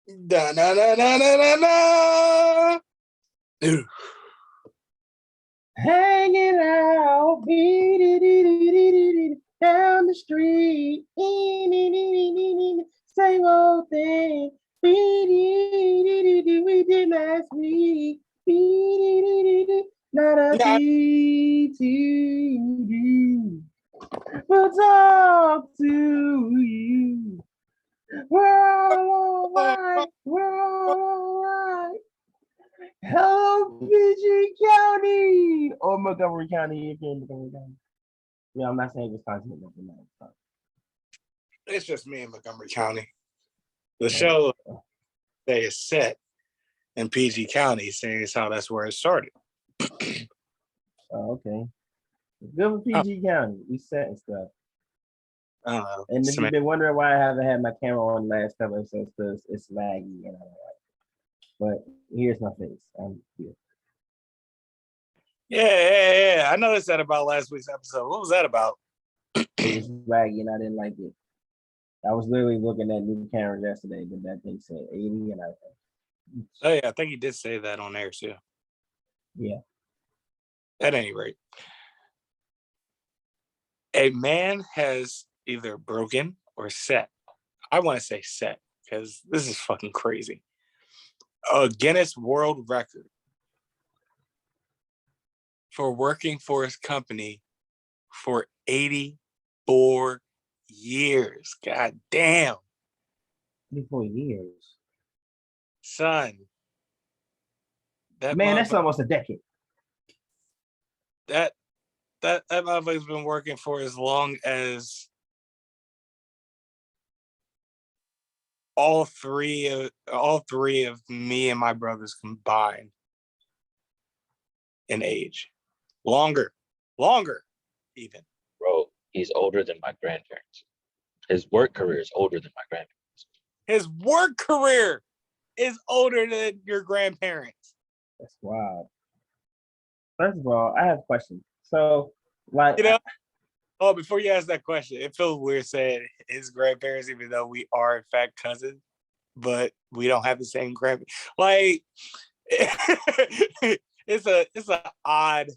Da na na na na na na. Hanging out down the street. Same old thing. We did last week. Not a thing to do. We'll talk to you. We're all right. We're all right. Hello, PG County or Montgomery County if you're in Montgomery County. Yeah, I'm not saying Wisconsin. It's just me in Montgomery County. The show they is set in PG County, saying as how that's where it started. Oh, okay. Good for PG County. We set and stuff. I don't know. And if you've been wondering why I haven't had my camera on the last couple episodes, because it's laggy and I don't like it. But here's my face. I'm here. Yeah. I noticed that about last week's episode. What was that about? It was laggy and I didn't like it. I was literally looking at new cameras yesterday, but that thing said 80 and I Oh yeah, I think he did say that on air too. Yeah. At any rate, a man has either broken or set. I want to say set because this is fucking crazy. A Guinness World Record for working for his company for 84 years. God damn. 84 years. Son. Man, that's almost a decade. That motherfucker's been working for as long as all three of me and my brothers combined in age. Longer even. Bro, he's older than my grandparents. His work career is older than my grandparents. His work career is older than your grandparents. That's wild. First of all, I have a question. So, like, before you ask that question, it feels weird saying his grandparents, even though we are in fact cousins, but we don't have the same grandparents. Like, it's an odd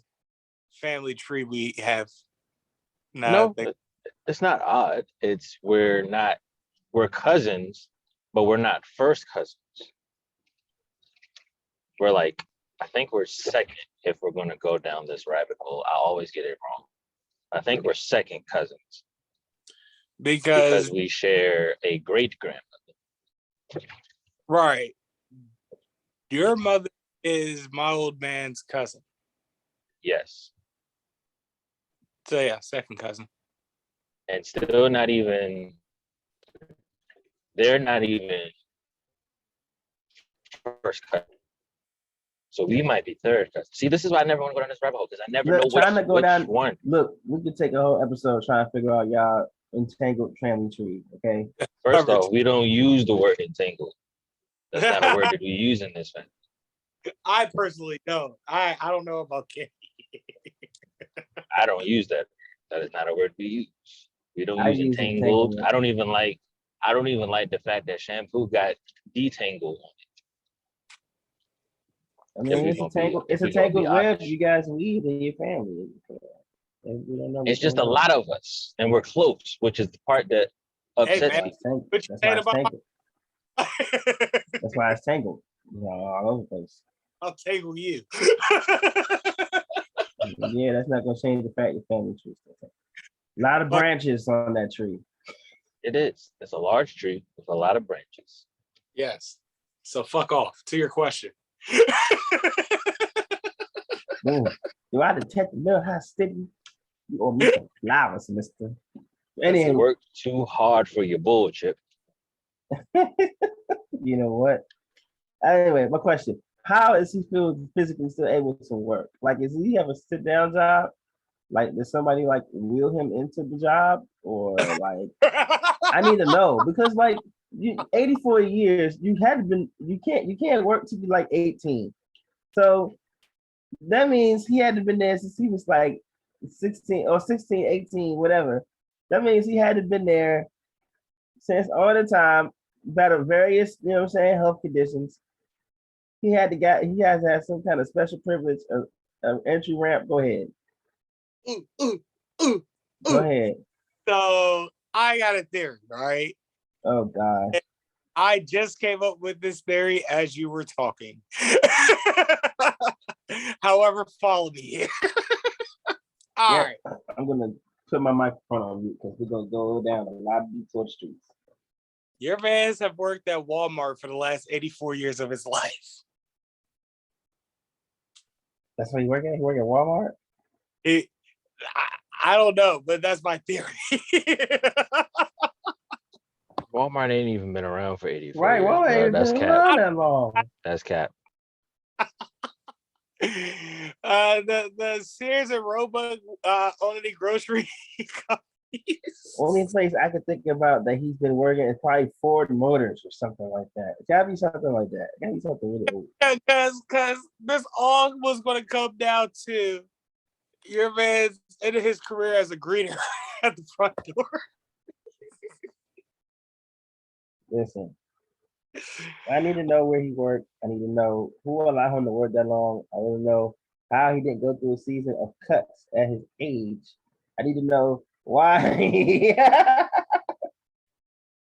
family tree we have. No, it's not odd. It's we're cousins, but we're not first cousins. We're like, I think we're second if we're going to go down this rabbit hole. I always get it wrong. I think we're second cousins. Because we share a great grandmother. Right. Your mother is my old man's cousin. Yes. So yeah, second cousin. And still they're not even first cousin. So we might be third cousin. See, this is why I never want to go down this rabbit hole, because I never know which one. Look, we could take a whole episode trying to figure out y'all entangled family tree, okay? First off, we don't use the word entangled. That's not a word that we use in this family. I personally don't. I don't know about Kenny. I don't use that. That is not a word we use. We don't use entangled. I don't even like the fact that shampoo got detangled on it. I mean, it's a tangled web you guys weave in your family. It's just a lot of us, and we're close, which is the part that upsets me. That's why it's tangled. All over the place. I'll tangle you. Yeah, that's not gonna change the fact your family tree. A lot of branches on that tree. It is. It's a large tree with a lot of branches. Yes. So fuck off. To your question. Boom. Do I detect the little hot sticky? You owe me some flowers, mister. Anyway, work too hard for your bull, Chip. You know what? Anyway, my question. How is he feel physically still able to work? Like, does he have a sit-down job? Like, does somebody like wheel him into the job? Or like, I need to know, because like 84 years, you can't work to be like 18. So that means he had to been there since he was like 16, 18, whatever. That means he had to been there since all the time battled various, you know what I'm saying, health conditions. He has had some kind of special privilege of entry ramp. Go ahead. Ooh, ooh, ooh, Go ooh. ahead. So I got a theory, right? Oh God. I just came up with this theory as you were talking. However, follow me here. All right. I'm gonna put my microphone on mute because we're gonna go down a lot of detour streets. Your mans have worked at Walmart for the last 84 years of his life. That's where you work at? You work at Walmart? I don't know, but that's my theory. Walmart ain't even been around for 84 Right, years, Walmart bro. ain't That's been cap. around that long. That's cap. The Sears and Roebuck only grocery companies. Only place I could think about that he's been working is probably Ford Motors or something like that. It gotta be something like that. It gotta be something really old. Because this all was going to come down to your man's ended his career as a greeter at the front door. Listen, I need to know where he worked. I need to know who allowed him to work that long. I want to know how he didn't go through a season of cuts at his age. I need to know why.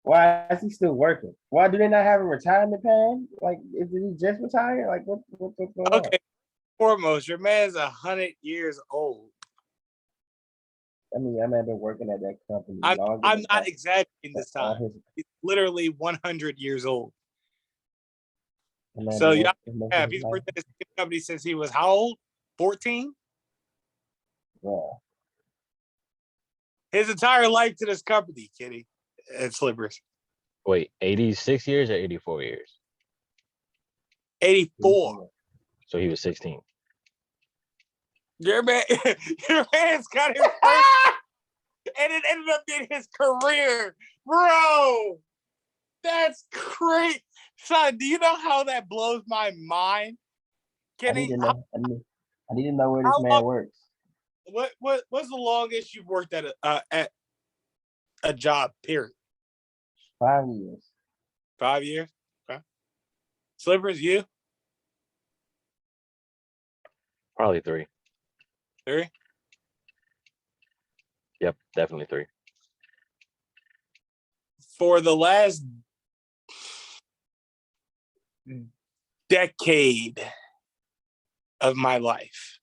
Why is he still working? Why do they not have a retirement plan? Like, did he just retire? Like, what's going on? Okay, foremost, your man's 100 years old. I mean, I've been working at that company. I'm not exaggerating this time. He's literally 100 years old. So yeah, he's worked at this company since he was how old? 14? Yeah. His entire life to this company, Kitty. And Slippers. Wait, 86 years or 84 years? 84. So he was 16. Your man's got his first, and it ended up being his career. Bro, that's great. Son, do you know how that blows my mind? Kenny, I need to know where this man works. What's the longest you've worked at a job, period? 5 years. 5 years? Okay. Slippers, you? Probably 3. 3? Yep, definitely 3. For the last decade of my life,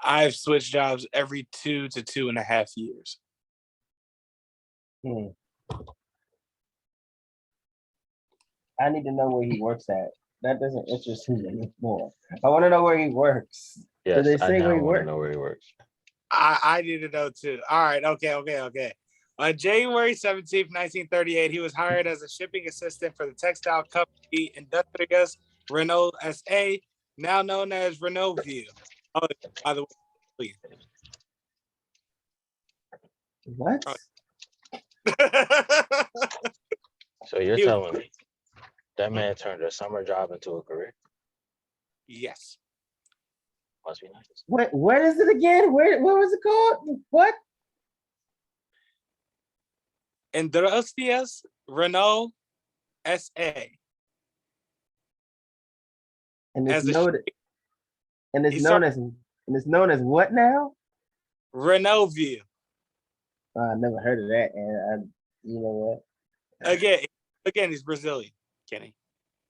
I've switched jobs every 2 to 2.5 years. I need to know where he works at. That doesn't interest me anymore. I want to know where he works. Yes, I now want to know where he works. I need to know too. All right, okay. On January 17th, 1938, he was hired as a shipping assistant for the textile company Industrias Renault SA, now known as Renault View. Oh, by the way. What? So you're telling me that man turned a summer job into a career? Yes. Must be nice. What is it again? What was it called? What? Industrias Renault SA. And it's known as what now? Renault View. I never heard of that, and you know what? Again, he's Brazilian, Kenny.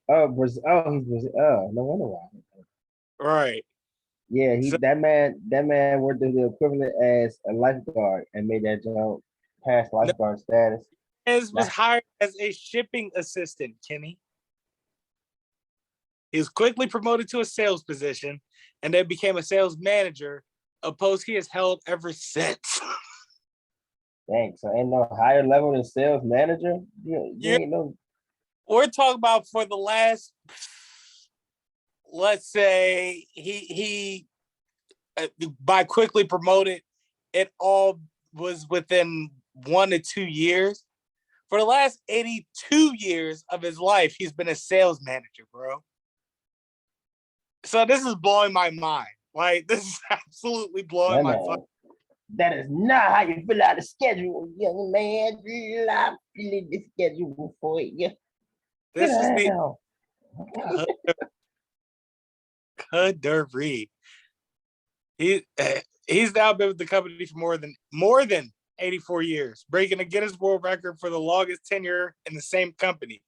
Oh, Brazil. Oh, he's Brazil. Oh, no wonder why. Right. Yeah, that man worked the equivalent as a lifeguard and made that jump past lifeguard status. Was hired as a shipping assistant, Kenny. He was quickly promoted to a sales position and then became a sales manager, a post he has held ever since. Thanks. So ain't no higher level than sales manager? Ain't no. We're talking about for the last, let's say he by quickly promoted, it all was within 1 to 2 years. For the last 82 years of his life, he's been a sales manager, bro. So this is blowing my mind. Like, this is absolutely blowing my mind. That is not how you fill out a schedule, young man. I'm filling the schedule for you. This is the Kadery. He's now been with the company for more than 84 years, breaking a Guinness World Record for the longest tenure in the same company.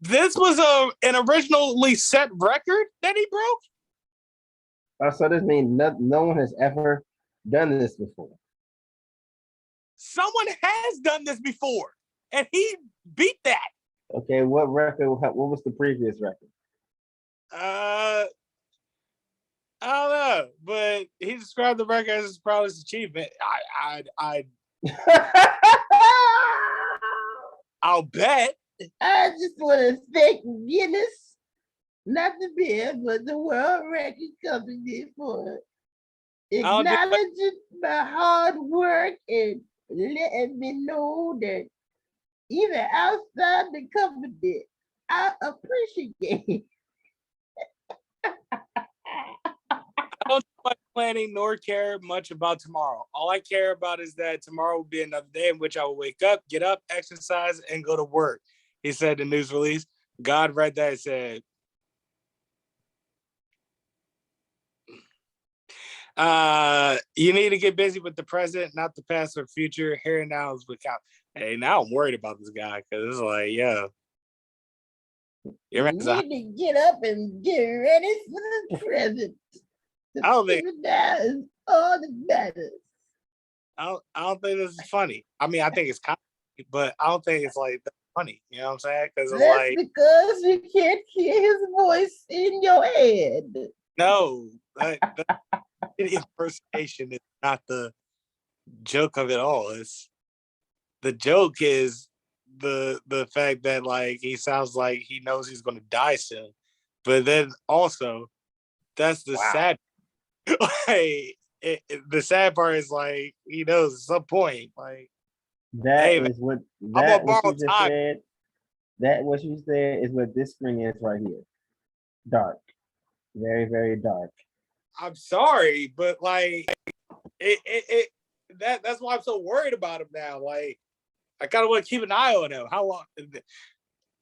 This was an originally set record that he broke. So this means no one has ever done this before. Someone has done this before, and he beat that. Okay, what record? What was the previous record? I don't know, but he described the record as his proudest achievement. I'll bet. I just want to thank Guinness, not the beer, but the World Record Company for acknowledging my hard work and letting me know that even outside the company, I appreciate it. I don't do much planning nor care much about tomorrow. All I care about is that tomorrow will be another day in which I will wake up, get up, exercise, and go to work. He said in the news release. God read that and said, you need to get busy with the present, not the past or future. Here and now is what counts. Hey, now I'm worried about this guy because it's like, yo. You need to get up and get ready for the present. I don't think that is all that matters. I don't think this is funny. I mean, I think it's kind of, but I don't think it's like funny. You know what I'm saying? Because it's like because you can't hear his voice in your head. No, the impersonation is not the joke of it all. It's the joke is the fact that like he sounds like he knows he's going to die soon, but then also that's the sad. Like, the sad part is like he knows at some point like that is what that what you just said. That what you said is what this screen is right here. Dark, very very dark. I'm sorry, but like that's why I'm so worried about him now. Like I kind of want to keep an eye on him. How long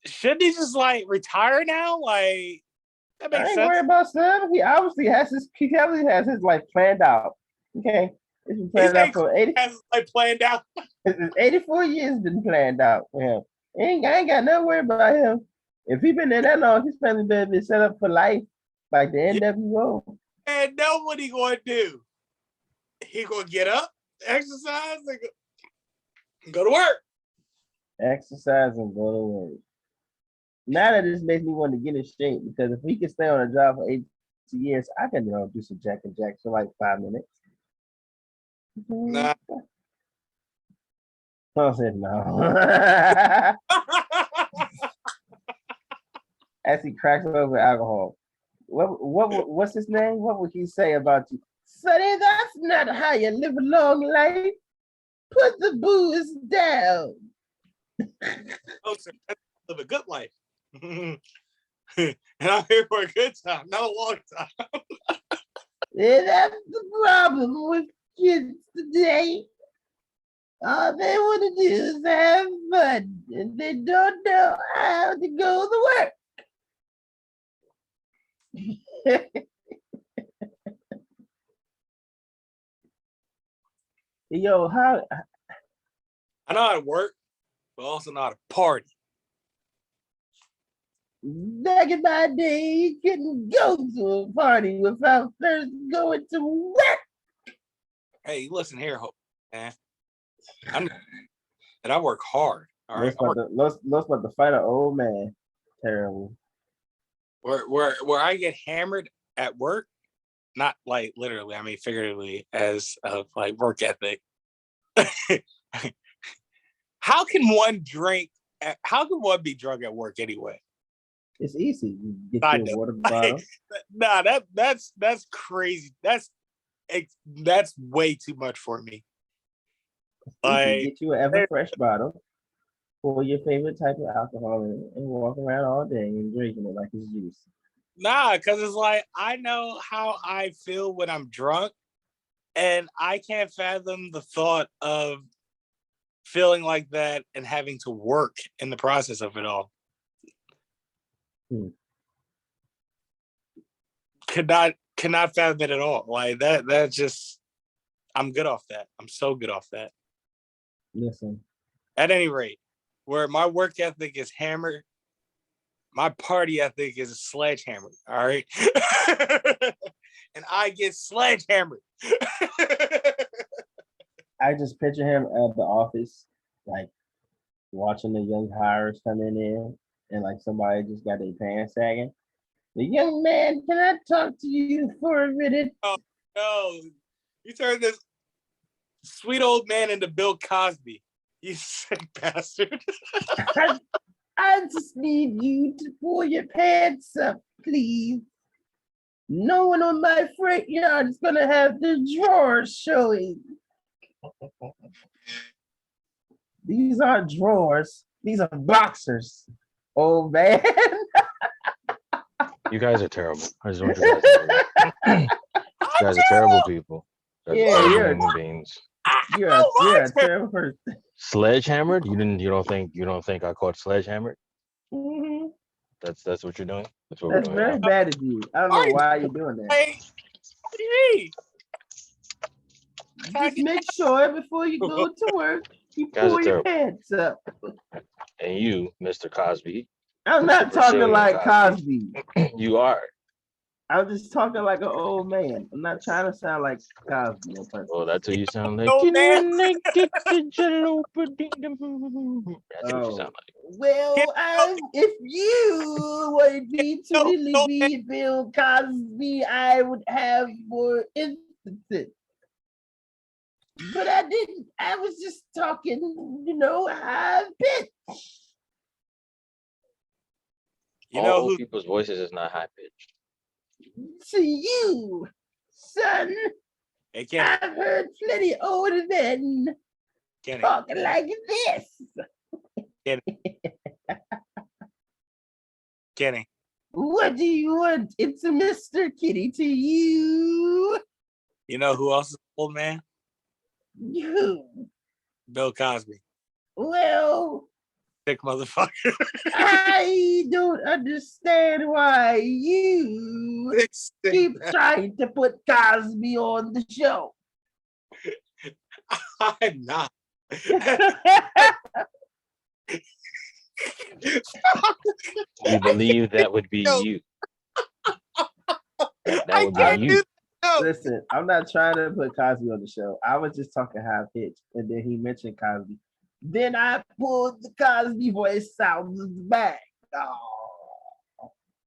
shouldn't he just like retire now? Like that makes sense. Worried about Sam. He obviously has his life planned out. Okay, it's been planned out for 80. Has like planned out. 84 years been planned out for him. I ain't got nothing worry about him. If he been there that long, his family better be set up for life, like the NWO. And know what he gonna do? He gonna get up, exercise, and go to work. Exercise and go to work. Now that this makes me want to get in shape because if he can stay on a job for 8 years, I can do some jack and jacks for like 5 minutes. Nah. I said no. As he cracks over alcohol. What's his name? What would he say about you? Sonny, that's not how you live a long life. Put the booze down. Oh, sir, live a good life. And I'm here for a good time, not a long time. Yeah, that's the problem with kids today. All they want to do is have fun, and they don't know how to go to work. Yo, how? I know how to work, but also know how to party. Back in my day, you couldn't go to a party without first going to work. Hey, listen here, man. And I work hard. All right. Let's about to fight an old man. Terrible. Where I get hammered at work, not like literally, I mean figuratively, as of like work ethic. How can one be drunk at work anyway? It's easy. You get your water bottle. Nah, that's crazy. That's way too much for me. Like, get you an ever fresh bottle, pour your favorite type of alcohol in it, and walk around all day and drinking it like it's juice. Nah, because it's like I know how I feel when I'm drunk, And I can't fathom the thought of feeling like that and having to work in the process of it all. Cannot fathom it at all. Like that just, I'm good off that. I'm so good off that. Listen. At any rate, where my work ethic is hammered, my party ethic is a sledgehammer. All right. And I get sledgehammered. I just picture him at the office, like watching the young hires come in there, and like somebody just got their pants sagging. The young man, can I talk to you for a minute? Oh, no. You turned this sweet old man into Bill Cosby. You sick bastard. I just need you to pull your pants up, please. No one on my front yard is gonna have the drawers showing. These aren't drawers. These are boxers. Oh man. You guys are terrible. I just want you guys to know. You guys are terrible people. Yeah, terrible human beings. You're a terrible person. Sledgehammered? You don't think I caught sledgehammered? Mm-hmm. That's what you're doing? That's what we're doing. Very bad of you. I don't know why you're doing that. Hey, what do you mean? Just make sure before you go to work, you pull your pants up. And you, Mr. Cosby. I'm not talking like Cosby. You are. I'm just talking like an old man. I'm not trying to sound like Cosby. Oh, that's what you sound like. Old man. That's what you sound like. Well, if you wanted me to really be Bill Cosby, I would have more instances. But I didn't. I was just talking, high pitch. All old people's voices is not high pitched. To you, son, hey, Kenny. I've heard plenty older men talking like this. Kenny. What do you want? It's a Mr. Kitty to you. You know who else is an old man? You. Bill Cosby. Well, sick motherfucker. I don't understand why you keep trying to put Cosby on the show. I'm not. We believe that would be you. That would be you. Listen, I'm not trying to put Cosby on the show. I was just talking high pitch, and then he mentioned Cosby. Then I pulled the Cosby voice out of the bag.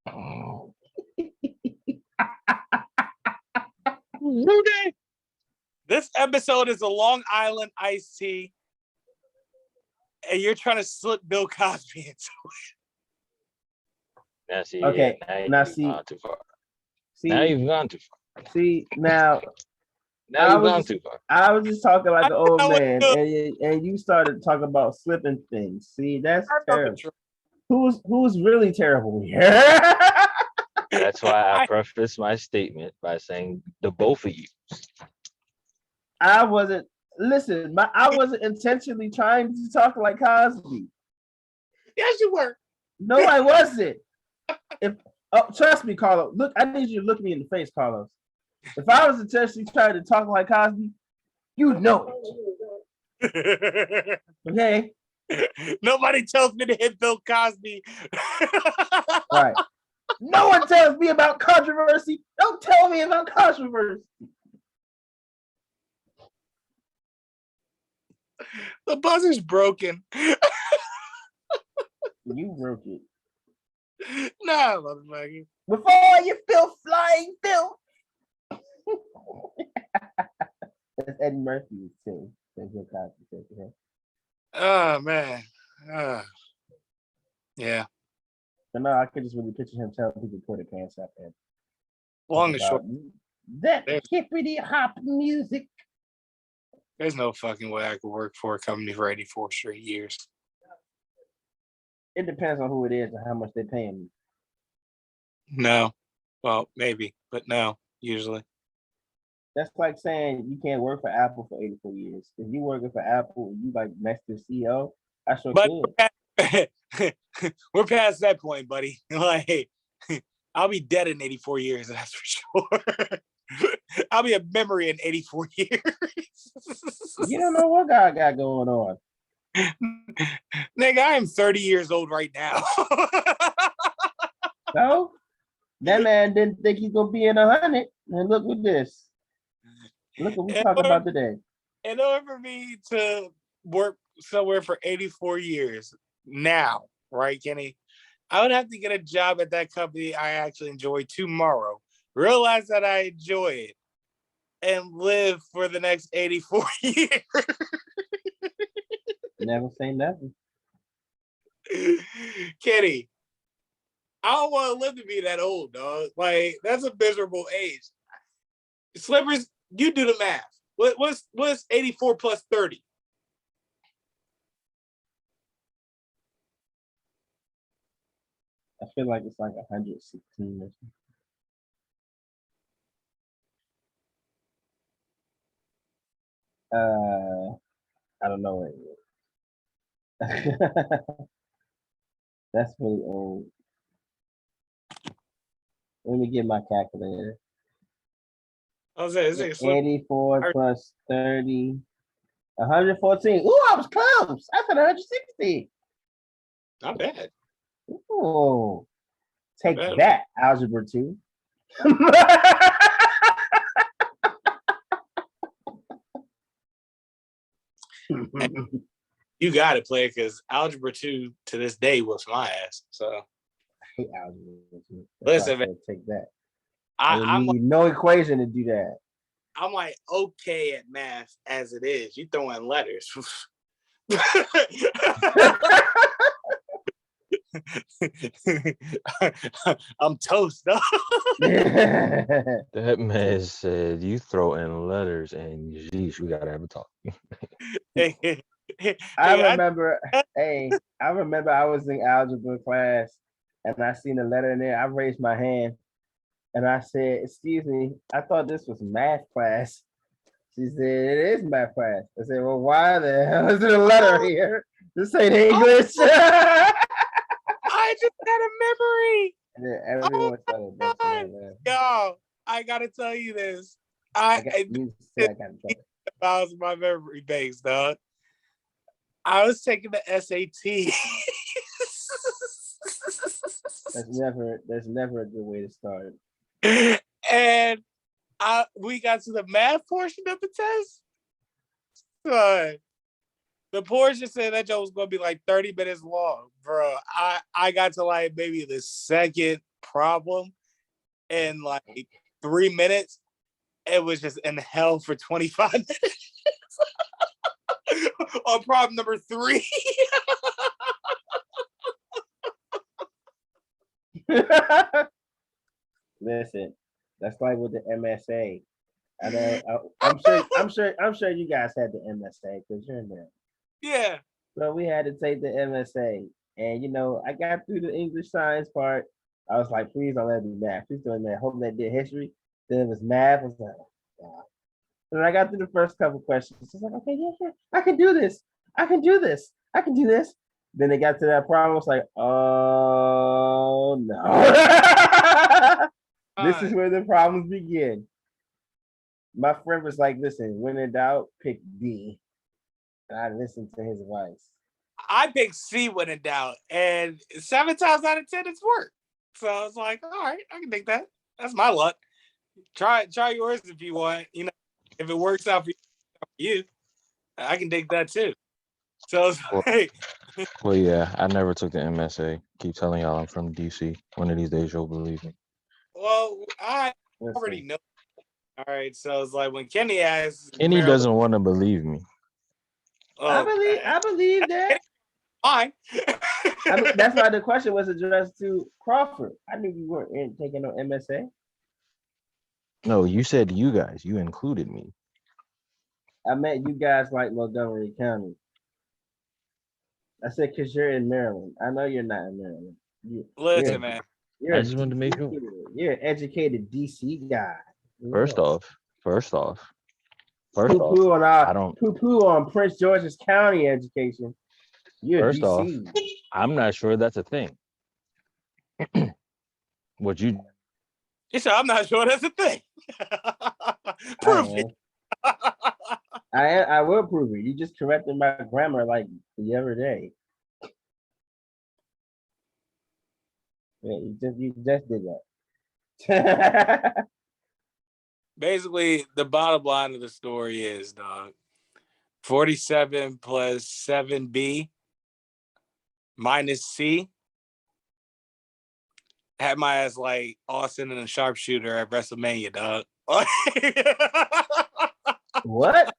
Oh. This episode is a Long Island iced tea, and you're trying to slip Bill Cosby into it. Now see, okay, now see, gone too far. See, now you've gone too far. See, now you've gone too far. I was just talking like an old man, and you started talking about slipping things. See, that's terrible. Who's really terrible here? That's why I prefaced my statement by saying the both of you. I wasn't intentionally trying to talk like Cosby. Yes, you were. No, I wasn't. Trust me, Carlos. Look, I need you to look me in the face, Carlos. If I was intentionally trying to talk like Cosby, you'd know it. Okay? Nobody tells me to hit Bill Cosby. Right. No one tells me about controversy. Don't tell me about controversy. The buzzer's broken. You broke it. Nah, motherfucker. Before you feel flying filth. That's Eddie Murphy's too. Oh man. Yeah. But no, I could just really picture him telling people to put their pants up and long and short. That hippity hop music. There's no fucking way I could work for a company for 84 straight years. It depends on who it is and how much they're paying me. No. Well, maybe, but no, usually. That's like saying you can't work for Apple for 84 years. If you working for Apple, you like next to CEO. I sure But could. we're past that point, buddy. Like, I'll be dead in 84 years, that's for sure. I'll be a memory in 84 years. You don't know what God got going on. Nigga, I am 30 years old right now. No, that man didn't think he's gonna be in 100. And look at this. Look what we talking about today. In order for me to work somewhere for 84 years now, right, Kenny? I would have to get a job at that company I actually enjoy tomorrow, realize that I enjoy it, and live for the next 84 years. Never say nothing. Kenny, I don't want to live to be that old, dog. Like, that's a miserable age. Slippers, you do the math. What's 84 plus 30? I feel like it's like 116 or something. I don't know it. That's really old. Let me get my calculator. I was saying, 84 plus 30. 114. Ooh, I was close. I said 160. Not bad. Ooh. Take that, Algebra 2. You got it, player, because Algebra 2 to this day whoops my ass. So I hate Algebra 2. Listen, man. Take that. I'm need no equation to do that. I'm like okay at math as it is. You throw in letters. I'm toast, though. That man said you throw in letters and geez, we gotta have a talk. I remember I was in algebra class and I seen a letter in there. I raised my hand and I said, "Excuse me, I thought this was math class." She said, "It is math class." I said, "Well, why the hell is there a letter here? This ain't English." I just had a memory. And then everyone started busting. Yo, I gotta tell you this. About my memory base, dog. I was taking the SAT. There's never a good way to start. And we got to the math portion of the test. Son, the portion said that joke was gonna be like 30 minutes long, bro. I got to like maybe the second problem in like 3 minutes. It was just in hell for 25 minutes. On problem number 3. Listen, that's like with the MSA. I know. I'm sure you guys had the MSA because you're in there. Yeah. So we had to take the MSA, and I got through the English science part. I was like, please don't let me math. Please don't let me math. Hoping they did history. Then it was math. I was like, oh, and I got through the first couple questions. I was like, okay, yeah, I can do this. I can do this. I can do this. Then they got to that problem. I was like, oh no. This is where the problems begin. My friend was like, listen, when in doubt, pick D. And I listened to his advice. I picked C when in doubt. And 7 times out of 10, it's worked. So I was like, all right, I can take that. That's my luck. Try yours if you want. If it works out for you, I can take that too. So well, yeah, I never took the MSA. Keep telling y'all I'm from DC. One of these days you'll believe me. Well, I already know. All right, so it's like when Kenny asks, Kenny doesn't want to believe me. I believe that. Fine. That's why the question was addressed to Crawford. I knew you weren't taking no MSA. No, you said you guys. You included me. I meant you guys like Montgomery County. I said because you're in Maryland. I know you're not in Maryland. Listen, man. I just wanted to make sure. You're an educated DC guy. First off, First off, poo-poo on I don't. poo-poo on Prince George's County education. You're First off, DC. I'm not sure that's a thing. What you? He said, I'm not sure that's a thing. Prove it. I will prove it. You just corrected my grammar like the other day. Yeah, you just did that. Basically, the bottom line of the story is, dog, 47 plus 7B minus C had my ass like Austin and a sharpshooter at WrestleMania, dog. What?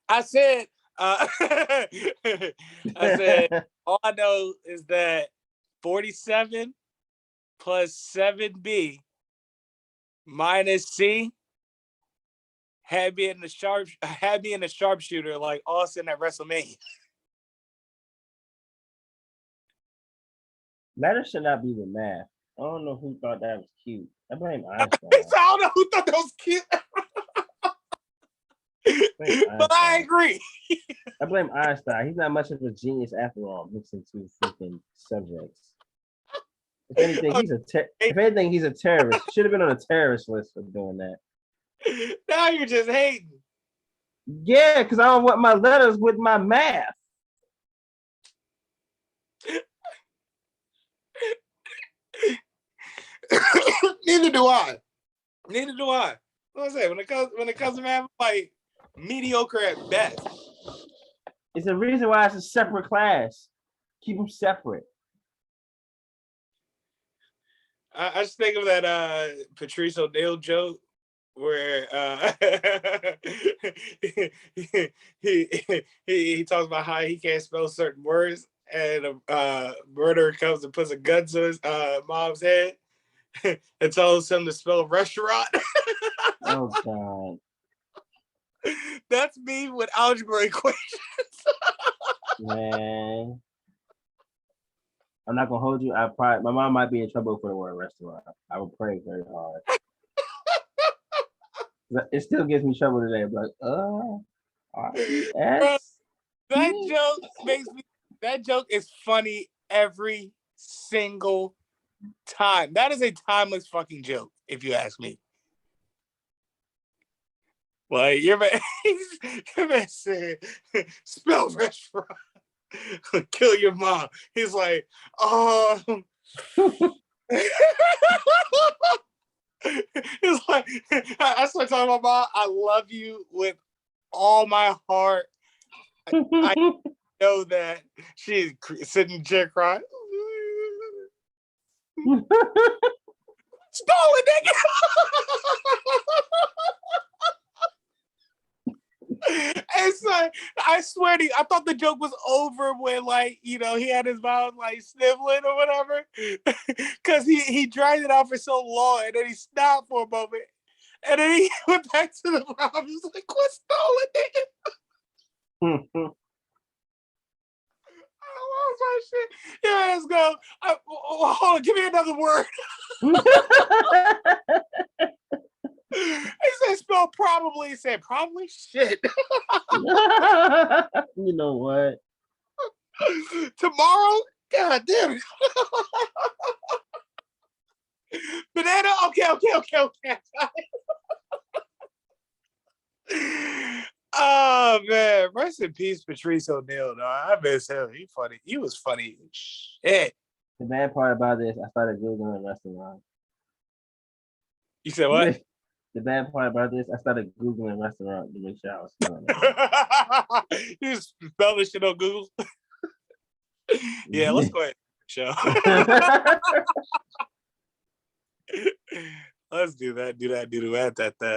I said, all I know is that 47 plus 7B minus C had me in the sharpshooter like Austin at WrestleMania. That should not be the math. I don't know who thought that was cute. I blame Einstein. I don't know who thought that was cute. But I agree. I blame Einstein. He's not much of a genius after all, mixing two freaking subjects. If anything, he's a terrorist. Should have been on a terrorist list for doing that. Now you're just hating. Yeah, because I don't want my letters with my math. Neither do I. What I say, when it comes to math, like mediocre at best. It's a reason why it's a separate class. Keep them separate. I just think of that Patrice O'Neill joke where he talks about how he can't spell certain words, and a murderer comes and puts a gun to his mom's head and tells him to spell restaurant. Oh God. That's me with algebra equations. Man. I'm not gonna hold you. My mom might be in trouble for the word restaurant. I would pray very hard. It still gives me trouble today. But that joke is funny every single time. That is a timeless fucking joke, if you ask me. Like your man said, spell restaurant, kill your mom. He's like, It's like, I start talking about mom. I love you with all my heart. I know that she's sitting in the chair crying. Stolen, nigga. It's like, I swear to you, I thought the joke was over when, like, you know, he had his mouth like sniffling or whatever, because he dragged it out for so long, and then he stopped for a moment, and then he went back to the mouth. He was like, "Quit stolen, nigga." I lost my shit. Yeah, let's go. Hold on, give me another word. He said spell probably. He said probably shit. You know what? Tomorrow? God damn it. Banana? Okay. Oh man, rest in peace, Patrice O'Neill. No, I miss him. He funny. He was funny. Shit. The bad part about this, I started Googling restaurants. You said what? The bad part about this, I started Googling restaurant to make sure I was spelling it. You just spell this shit on Google? Yeah, let's go ahead. Show. Let's do that.